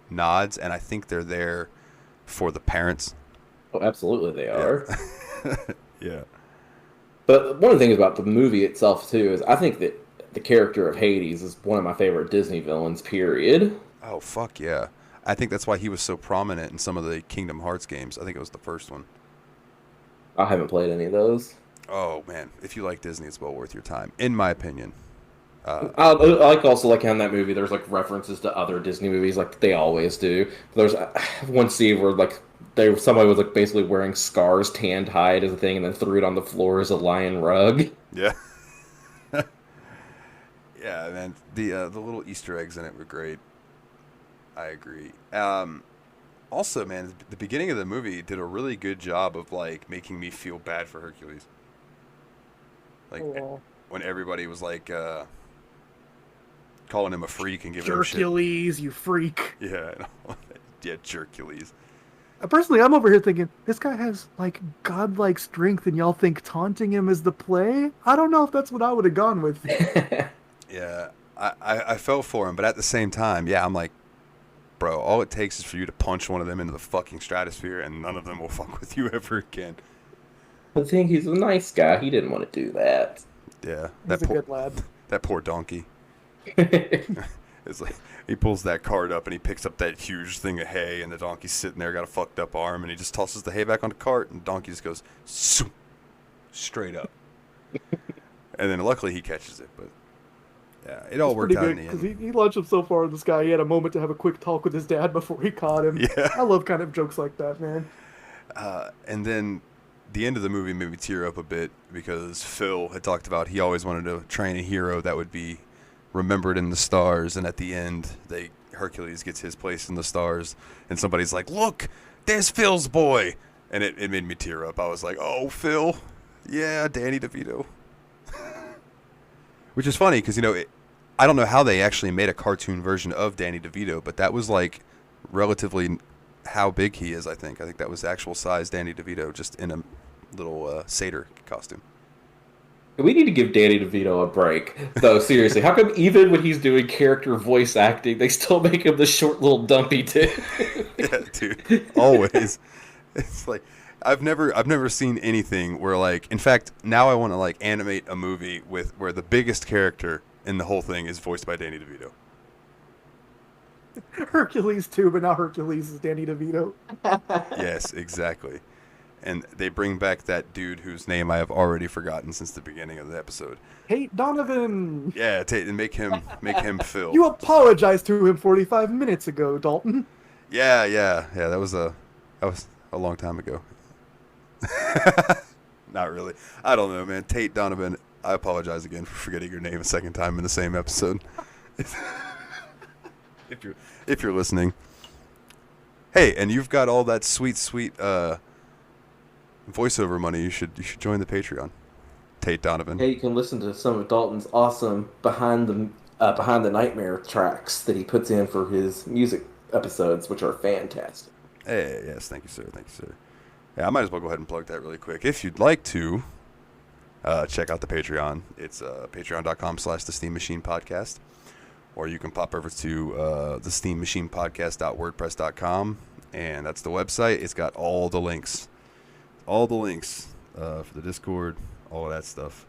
nods, and I think they're there for the parents. Oh, absolutely they are. Yeah. But one of the things about the movie itself too is I think that the character of Hades is one of my favorite Disney villains. Period. Oh fuck yeah! I think that's why he was so prominent in some of the Kingdom Hearts games. I think it was the first one. I haven't played any of those. Oh man, if you like Disney, it's well worth your time, in my opinion. I like also like how in that movie there's like references to other Disney movies like they always do. There's one scene where like somebody was like basically wearing Scar's tanned hide as a thing and then threw it on the floor as a lion rug. Yeah. Yeah, man. The little Easter eggs in it were great. I agree. Also, man, the beginning of the movie did a really good job of like making me feel bad for Hercules. Like when everybody was like calling him a freak and giving him shit. Hercules, you freak. Yeah, yeah, Hercules. Personally, I'm over here thinking this guy has like godlike strength, and y'all think taunting him is the play. I don't know if that's what I would have gone with. Yeah, I felt for him, but at the same time, yeah, I'm like, bro, all it takes is for you to punch one of them into the fucking stratosphere, and none of them will fuck with you ever again. I think he's a nice guy. He didn't want to do that. Yeah, He's a good lad. That poor donkey. It's like he pulls that cart up and he picks up that huge thing of hay, and the donkey's sitting there, got a fucked up arm, and he just tosses the hay back on the cart, and the donkey just goes straight up. And then luckily he catches it, but yeah, it all worked out in the end. Because he launched him so far in the sky, he had a moment to have a quick talk with his dad before he caught him. Yeah, I love kind of jokes like that, man. And then the end of the movie made me tear up a bit because Phil had talked about he always wanted to train a hero that would be remembered in the stars, and at the end Hercules gets his place in the stars, and somebody's like, look, there's Phil's boy, and it made me tear up. I was like, oh, Phil, yeah, Danny DeVito. Which is funny because I don't know how they actually made a cartoon version of Danny DeVito, but that was like relatively how big he is. I think that was actual size Danny DeVito, just in a little satyr costume. We need to give Danny DeVito a break, though. Seriously, how come even when he's doing character voice acting, they still make him the short little dumpy dude? Yeah, dude, always. It's like I've never seen anything where like, in fact, now I want to like animate a movie where the biggest character in the whole thing is voiced by Danny DeVito. Hercules too, but now Hercules is Danny DeVito. Yes, exactly. And they bring back that dude whose name I have already forgotten since the beginning of the episode. Tate Donovan. Yeah, Tate, and make him Phil. You apologized to him 45 minutes ago, Dalton. Yeah. That was a long time ago. Not really. I don't know, man. Tate Donovan. I apologize again for forgetting your name a second time in the same episode. If you're listening, hey, and you've got all that sweet voiceover money, you should join the Patreon. Tate Donovan. Hey, you can listen to some of Dalton's awesome behind the nightmare tracks that he puts in for his music episodes, which are fantastic. Hey, yes, thank you, sir. Yeah, I might as well go ahead and plug that really quick. If you'd like to check out the Patreon, it's patreon.com/The Steam Machine Podcast, or you can pop over to thesteammachinepodcast.wordpress.com, and that's the website. It's got all the links for the Discord, all of that stuff.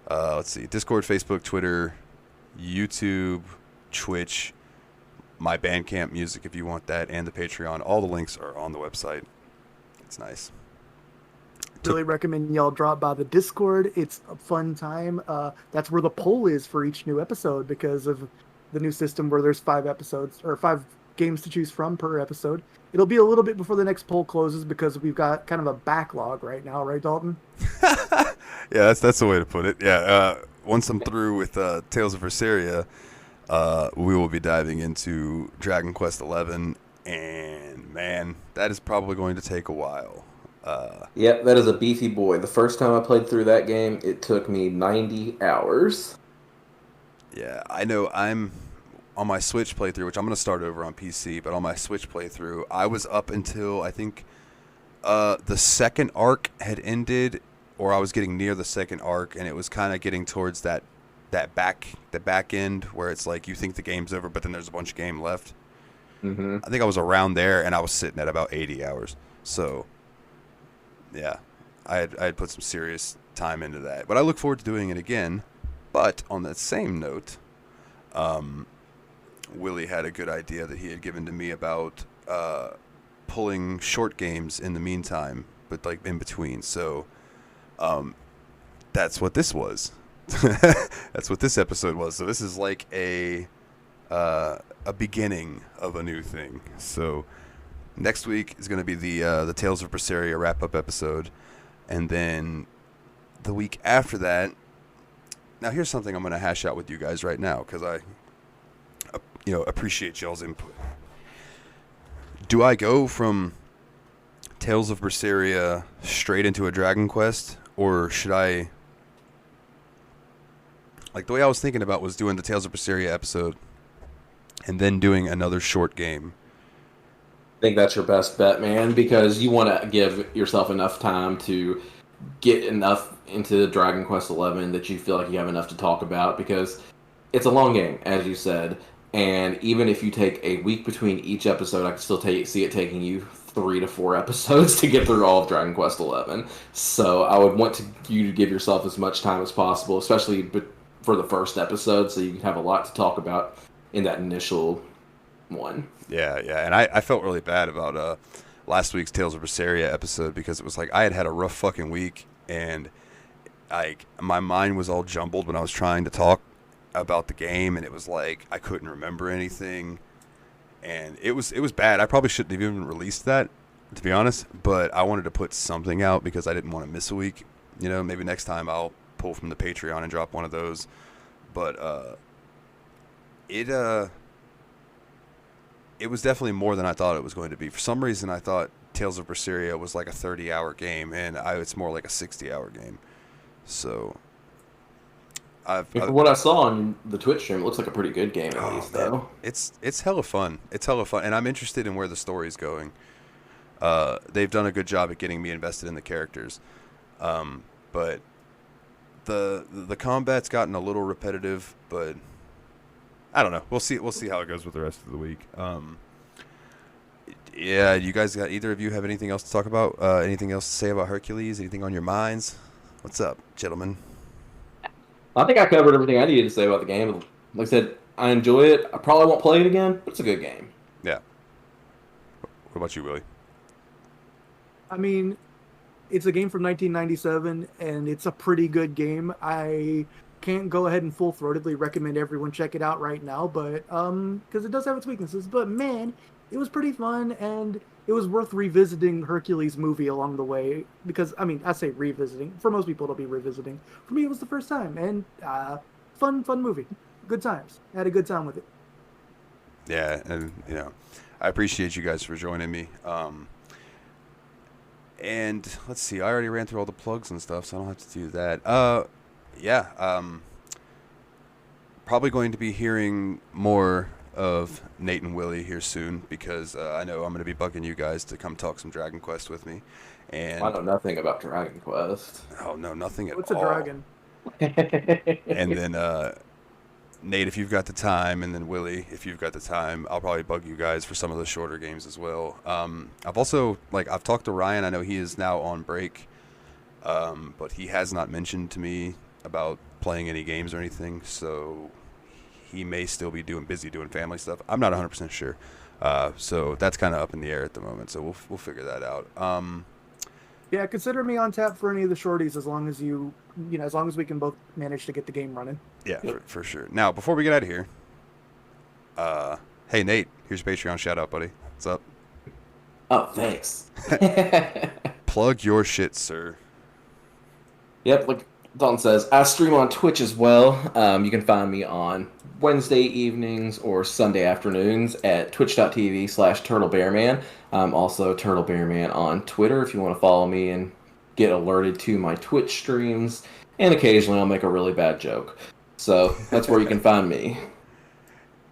Let's see, Discord, Facebook, Twitter, YouTube, Twitch, my Bandcamp music if you want that, and the Patreon. All the links are on the website. It's nice. really recommend y'all drop by the Discord. It's a fun time. That's where the poll is for each new episode because of the new system where there's 5 episodes or 5 games to choose from per episode. It'll be a little bit before the next poll closes because we've got kind of a backlog right now, right, Dalton? Yeah, that's the way to put it. Yeah, once I'm through with Tales of Berseria, we will be diving into Dragon Quest XI, and man, that is probably going to take a while. Yep, that is a beefy boy. The first time I played through that game, it took me 90 hours. Yeah, I know. I'm on my Switch playthrough, which I'm going to start over on PC, but on my Switch playthrough, I was up until I think the second arc had ended, or I was getting near the second arc, and it was kind of getting towards the back end where it's like you think the game's over, but then there's a bunch of game left. Mm-hmm. I think I was around there, and I was sitting at about 80 hours. So, yeah, I had put some serious time into that. But I look forward to doing it again. But on that same note, Willie had a good idea that he had given to me about pulling short games in the meantime, but like in between. So that's what this was. That's what this episode was. So this is like a beginning of a new thing. So next week is going to be the Tales of Berseria wrap-up episode, and then the week after that. Now here's something I'm going to hash out with you guys right now because I appreciate y'all's input. Do I go from Tales of Berseria straight into a Dragon Quest, or should I? Like, the way I was thinking about was doing the Tales of Berseria episode and then doing another short game. I think that's your best bet, man, because you want to give yourself enough time to get enough into Dragon Quest XI that you feel like you have enough to talk about, because it's a long game, as you said, and even if you take a week between each episode, I can still see it taking you 3 to 4 episodes to get through all of Dragon Quest XI. So I would want you to give yourself as much time as possible, especially for the first episode, so you can have a lot to talk about in that initial one. Yeah, and I felt really bad about last week's Tales of Berseria episode because it was like I had a rough fucking week, and my mind was all jumbled when I was trying to talk about the game, and it was like I couldn't remember anything, and it was bad. I probably shouldn't have even released that, to be honest, but I wanted to put something out because I didn't want to miss a week. Maybe next time I'll pull from the Patreon and drop one of those. But it was definitely more than I thought it was going to be. For some reason, I thought Tales of Berseria was like a 30-hour game, and it's more like a 60-hour game. So, From what I saw on the Twitch stream, it looks like a pretty good game, at least, man. though. It's hella fun. It's hella fun, and I'm interested in where the story's going. They've done a good job at getting me invested in the characters, but the combat's gotten a little repetitive, but I don't know. We'll see how it goes with the rest of the week. Yeah, you guys either of you have anything else to talk about? Anything else to say about Hercules? Anything on your minds? What's up, gentlemen? I think I covered everything I needed to say about the game. Like I said, I enjoy it. I probably won't play it again, but it's a good game. Yeah. What about you, Willie? I mean, it's a game from 1997, and it's a pretty good game. I can't go ahead and full-throatedly recommend everyone check it out right now, but because it does have its weaknesses. But man, it was pretty fun, and it was worth revisiting Hercules movie along the way. Because I mean, I say revisiting. For most people, it'll be revisiting. For me, it was the first time, and fun movie. Good times. I had a good time with it. Yeah, and I appreciate you guys for joining me. And let's see, I already ran through all the plugs and stuff, so I don't have to do that. Probably going to be hearing more of Nate and Willie here soon because I know I'm going to be bugging you guys to come talk some Dragon Quest with me. And I know nothing about Dragon Quest. Oh no, nothing at all. What's a dragon? And then Nate, if you've got the time, and then Willie, if you've got the time, I'll probably bug you guys for some of the shorter games as well. I've also I've talked to Ryan. I know he is now on break, but he has not mentioned to me about playing any games or anything. So he may still be busy doing family stuff. I'm not 100% sure. So that's kind of up in the air at the moment. So we'll figure that out. Yeah, consider me on tap for any of the shorties as long as as long as we can both manage to get the game running. Yeah, Yep. for sure. Now, before we get out of here, hey Nate, here's your Patreon shout out, buddy. What's up? Oh, thanks. Plug your shit, sir. Yep, like Dalton says, I stream on Twitch as well. You can find me on Wednesday evenings or Sunday afternoons at twitch.tv/TurtleBearman. I'm also TurtleBearman on Twitter if you want to follow me and get alerted to my Twitch streams. And occasionally I'll make a really bad joke. So that's where you can find me.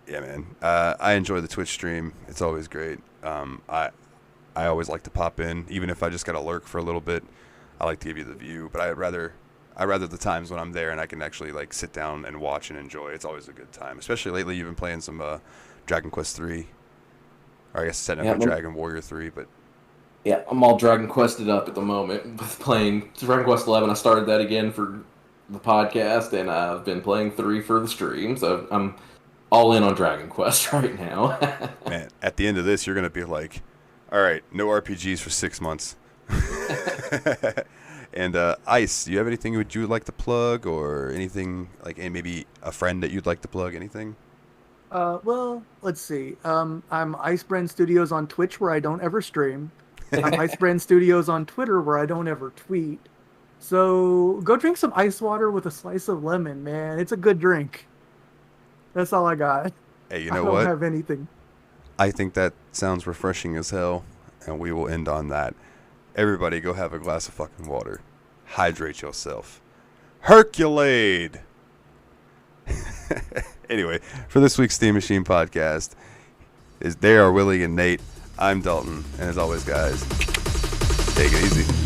Yeah, man. I enjoy the Twitch stream. It's always great. I always like to pop in, even if I just got to lurk for a little bit. I like to give you the view, but I rather the times when I'm there and I can actually like sit down and watch and enjoy. It's always a good time. Especially lately, you've been playing some Dragon Quest 3, or I guess technically Dragon Warrior 3, but yeah, I'm all Dragon Quested up at the moment with playing Dragon Quest 11. I started that again for the podcast, and I've been playing 3 for the stream. So I'm all in on Dragon Quest right now. Man, at the end of this, you're gonna be like, all right, no RPGs for 6 months. And Ice, do you have anything you would like to plug, or anything like, and maybe a friend that you'd like to plug? Anything? Well, let's see. I'm Icebrand Studios on Twitch, where I don't ever stream. I'm Icebrand Studios on Twitter, where I don't ever tweet. So go drink some ice water with a slice of lemon, man. It's a good drink. That's all I got. Hey, you I know don't what? have anything. I think that sounds refreshing as hell, and we will end on that. Everybody go have a glass of fucking water. Hydrate yourself. Hercules! Anyway, for this week's Steam Machine podcast, they are Willie and Nate. I'm Dalton, and as always, guys, take it easy.